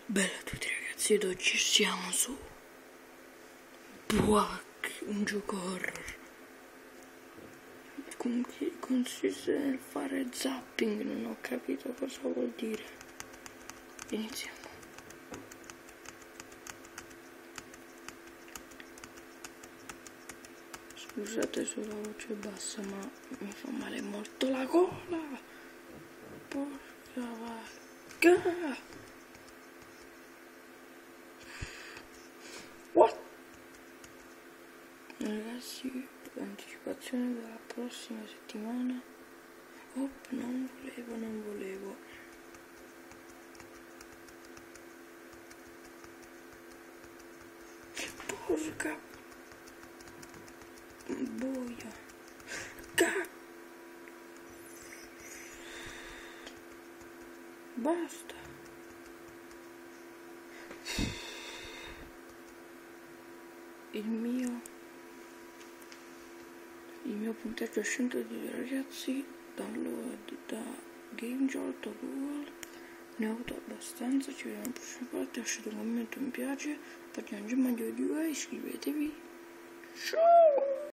Bella a tutti ragazzi, ed oggi siamo su Buak, un gioco horror. Comunque consiste nel fare zapping, non ho capito cosa vuol dire. Iniziamo. Scusate se la voce è bassa, ma mi fa male molto la gola. Porca vacca. What? Ragazzi, anticipazione della prossima settimana. Non volevo. Porca boia. Basta. Il mio punteggio è 102 ragazzi, download da GameJolt o Google, ne ho avuto abbastanza, ci vediamo alla prossima parte, lasciate un commento, mi piace, pagina Gemma di iscrivetevi, ciao!